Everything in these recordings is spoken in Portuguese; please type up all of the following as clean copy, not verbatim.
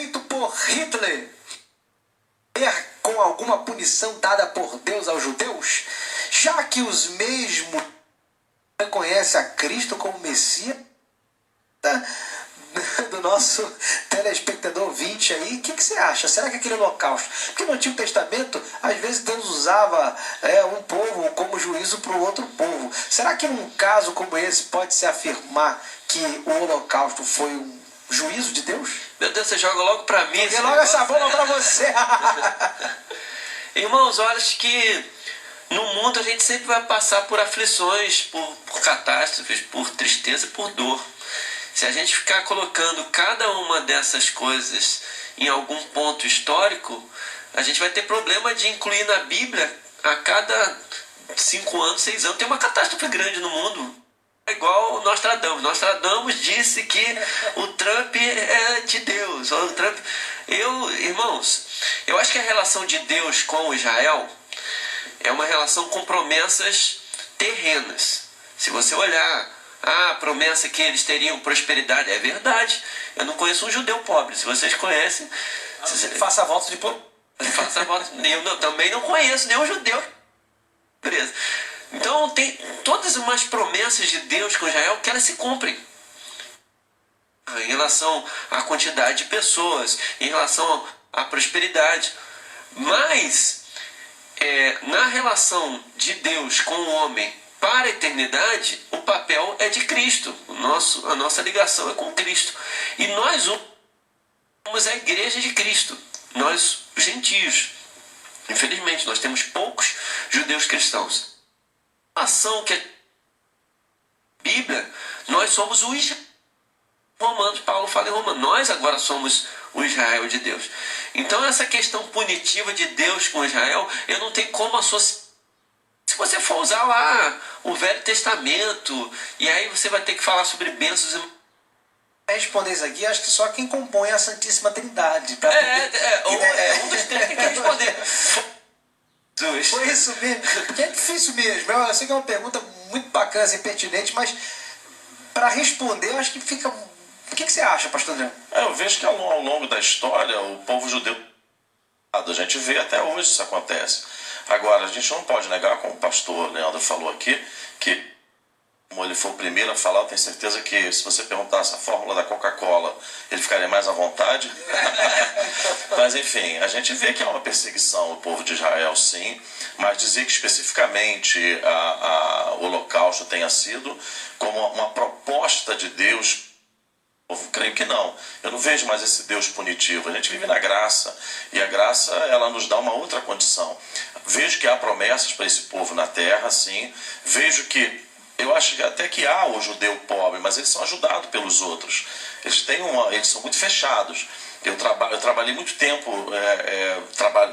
feito por Hitler com alguma punição dada por Deus aos judeus, já que os mesmos reconhecem a Cristo como Messias? Do nosso telespectador ouvinte aí, o que você acha? Será que aquele holocausto? Porque no Antigo Testamento, às vezes Deus usava um povo como juízo para o outro povo. Será que num caso como esse pode-se afirmar que o holocausto foi um juízo de Deus? Meu Deus, você joga logo para mim. Joguei logo essa bomba para você. Irmãos, olha que no mundo a gente sempre vai passar por aflições, por catástrofes, por tristeza, por dor. Se a gente ficar colocando cada uma dessas coisas em algum ponto histórico, a gente vai ter problema de incluir na Bíblia a cada 5 anos, 6 anos, tem uma catástrofe grande no mundo. É igual Nostradamus. Nostradamus disse que o Trump é de Deus. O Trump... Irmãos, eu acho que a relação de Deus com Israel é uma relação com promessas terrenas. Se você olhar a promessa que eles teriam prosperidade, é verdade. Eu não conheço um judeu pobre. Se vocês conhecem... Faça votos de pobre. Faça votos. Eu também não conheço nenhum judeu. Beleza. Então tem todas umas promessas de Deus com Israel que elas se cumprem. Em relação à quantidade de pessoas, em relação à prosperidade. Mas, na relação de Deus com o homem para a eternidade, o papel é de Cristo. A nossa ligação é com Cristo. E nós somos a igreja de Cristo. Nós, gentios. Infelizmente, nós temos poucos judeus cristãos. A ação que é Bíblia, nós somos o Israel. Romanos, Paulo fala em Romanos, nós agora somos o Israel de Deus. Então essa questão punitiva de Deus com Israel, eu não tenho como associar. Se você for usar lá o Velho Testamento, e aí você vai ter que falar sobre bênçãos. Responder isso aqui, acho que só quem compõe a Santíssima Trindade. Um dos três tem que responder. Foi isso mesmo, porque é difícil mesmo. Eu sei que é uma pergunta muito bacana, assim, pertinente, mas para responder, eu acho que fica... O que você acha, pastor André? Eu vejo que ao longo da história, o povo judeu... A gente vê até hoje isso acontece. Agora, a gente não pode negar, como o pastor Leandro falou aqui, que como ele foi o primeiro a falar, eu tenho certeza que se você perguntasse a fórmula da Coca-Cola, ele ficaria mais à vontade. Mas enfim, a gente vê que há uma perseguição ao povo de Israel, sim, mas dizer que especificamente o holocausto tenha sido como uma proposta de Deus, eu creio que não. Eu não vejo mais esse Deus punitivo. A gente vive na graça, e a graça ela nos dá uma outra condição. Vejo que há promessas para esse povo na terra, sim. Vejo que eu acho que até que há o judeu pobre, mas eles são ajudados pelos outros. Eles são muito fechados. Eu trabalhei muito tempo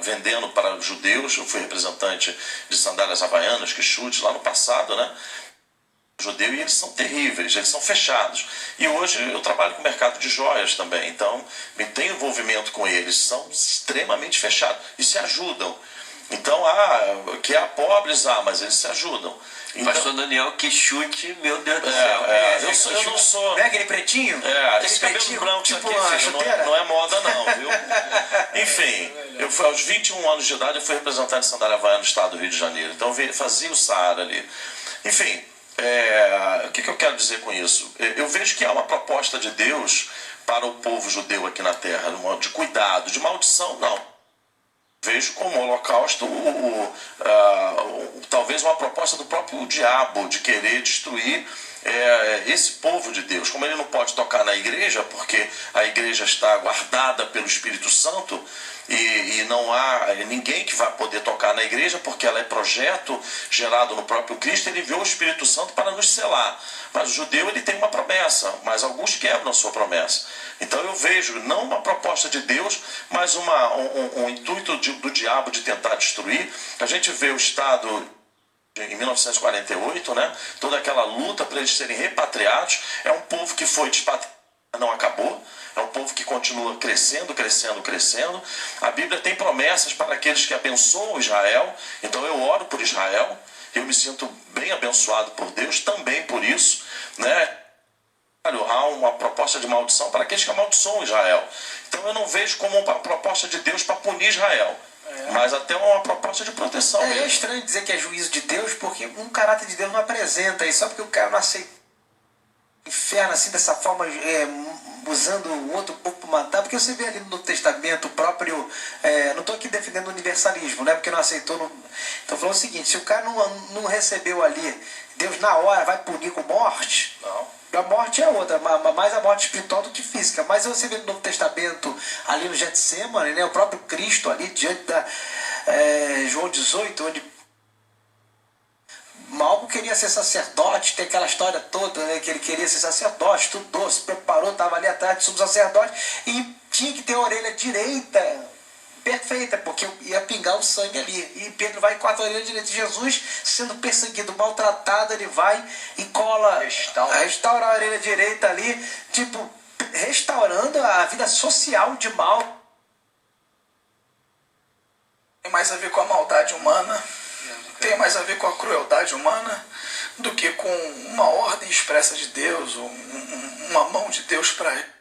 vendendo para judeus. Eu fui representante de sandálias havaianas, que chute lá no passado, né? Judeu, e eles são terríveis, eles são fechados. E hoje eu trabalho com o mercado de joias também, então tenho envolvimento com eles, são extremamente fechados e se ajudam. Então, que há pobres, mas eles se ajudam. Então, pastor Daniel, que chute, meu Deus do céu. Eu não sou... Não é aquele pretinho? Esse cabelo branco, tipo isso aqui, filho, não é moda não, viu? Enfim, aos 21 anos de idade eu fui representante de sandália havaiana no estado do Rio de Janeiro. Então eu fazia o Saara ali. Enfim, o que eu quero dizer com isso? Eu vejo que há uma proposta de Deus para o povo judeu aqui na terra, de cuidado, de maldição, não. Vejo como o holocausto talvez uma proposta do próprio diabo de querer destruir esse povo de Deus. Como ele não pode tocar na igreja, porque a igreja está guardada pelo Espírito Santo, e não há ninguém que vai poder tocar na igreja, porque ela é projeto gerado no próprio Cristo. Ele enviou o Espírito Santo para nos selar. Mas o judeu ele tem uma promessa, mas alguns quebram a sua promessa. Então eu vejo não uma proposta de Deus, mas um intuito do diabo de tentar destruir. A gente vê o Estado em 1948, né? Toda aquela luta para eles serem repatriados. É um povo que foi despatriado, não acabou. É um povo que continua crescendo, crescendo, crescendo. A Bíblia tem promessas para aqueles que abençoam Israel. Então eu oro por Israel. Eu me sinto bem abençoado por Deus também por isso, né? há uma proposta de maldição para aqueles que amaldiçoam Israel. Então eu não vejo como uma proposta de Deus para punir Israel, mas até uma proposta de proteção É mesmo. estranho dizer que é juízo de Deus, porque um caráter de Deus não apresenta, e só porque o cara não aceita o inferno assim, dessa forma, usando o outro povo para matar, porque você vê ali no Novo Testamento o próprio, não estou aqui defendendo o universalismo, né, porque não aceitou, estou falando o seguinte, se o cara não recebeu ali, Deus na hora vai punir com morte, Não. a morte é outra, mais a morte espiritual do que física. Mas você vê no Novo Testamento, ali no Getsemane, né, o próprio Cristo ali diante da João 18, onde Malco queria ser sacerdote, tem aquela história toda, né, que ele queria ser sacerdote, estudou, se preparou, estava ali atrás de sumo sacerdote e tinha que ter a orelha direita perfeita, porque ia pingar o sangue ali. E Pedro vai com a orelha direita. Jesus, sendo perseguido, maltratado, ele vai e cola, restaura a orelha direita ali, tipo, restaurando a vida social de Malco. Tem mais a ver com a maldade humana, tem mais a ver com a crueldade humana do que com uma ordem expressa de Deus, ou uma mão de Deus para ele.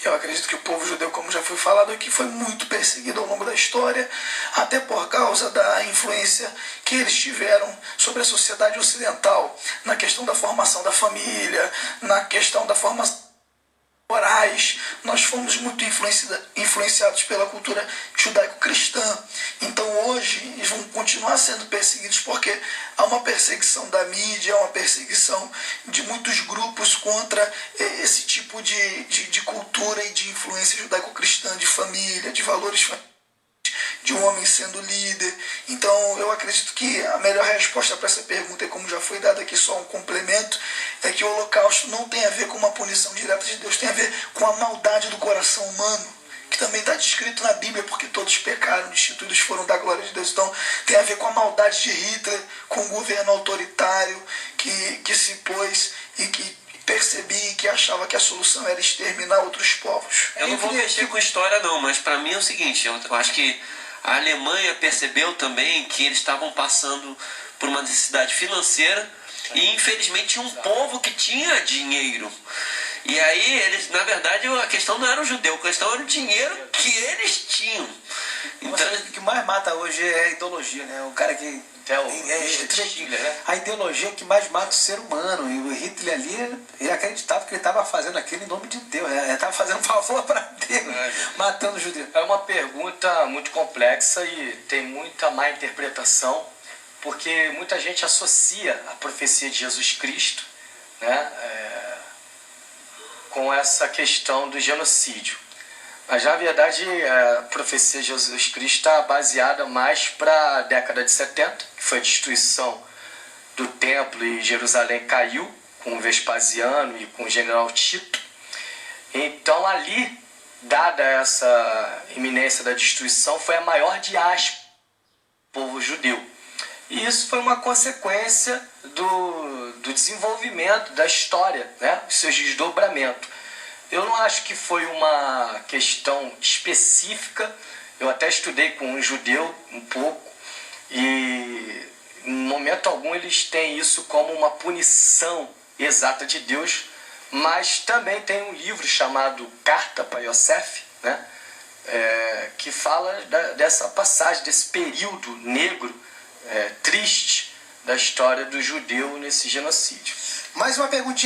Eu acredito que o povo judeu, como já foi falado aqui, foi muito perseguido ao longo da história, até por causa da influência que eles tiveram sobre a sociedade ocidental, na questão da formação da família, na questão da formação morais. Nós fomos muito influenciados pela cultura judaico-cristã. Então hoje eles vão continuar sendo perseguidos porque há uma perseguição da mídia, há uma perseguição de muitos grupos contra esse tipo de cultura e de influência judaico-cristã, de família, de valores familiares, de um homem sendo líder. Então eu acredito que a melhor resposta para essa pergunta, e como já foi dado aqui só um complemento, é que o holocausto não tem a ver com uma punição direta de Deus, tem a ver com a maldade do coração humano, que também está descrito na Bíblia, porque todos pecaram, destituídos foram da glória de Deus. Então tem a ver com a maldade de Hitler, com o governo autoritário que se pôs e que percebi que achava que a solução era exterminar outros povos. Eu não vou mexer com história não, mas para mim é o seguinte, eu acho que a Alemanha percebeu também que eles estavam passando por uma necessidade financeira e infelizmente tinha um povo que tinha dinheiro. E aí eles, na verdade, a questão não era o judeu, a questão era o dinheiro que eles tinham. Então, o que mais mata hoje é a ideologia, né? O cara que Hitler, né? a ideologia que mais mata o ser humano. E o Hitler ali, ele acreditava que ele estava fazendo aquilo em nome de Deus. Ele estava fazendo um favor para Deus, matando os judeus. É uma pergunta muito complexa e tem muita má interpretação, porque muita gente associa a profecia de Jesus Cristo, né, com essa questão do genocídio. Mas, na verdade, a profecia de Jesus Cristo está baseada mais para a década de 70, que foi a destruição do templo e Jerusalém caiu com o Vespasiano e com o general Tito. Então, ali, dada essa iminência da destruição, foi a maior diáspora do povo judeu. E isso foi uma consequência do desenvolvimento da história, né? Os seus desdobramentos. Eu não acho que foi uma questão específica. Eu até estudei com um judeu um pouco e em momento algum eles têm isso como uma punição exata de Deus, mas também tem um livro chamado Carta para Yosef, né? Que fala dessa passagem, desse período negro, triste da história do judeu nesse genocídio. Mais uma perguntinha.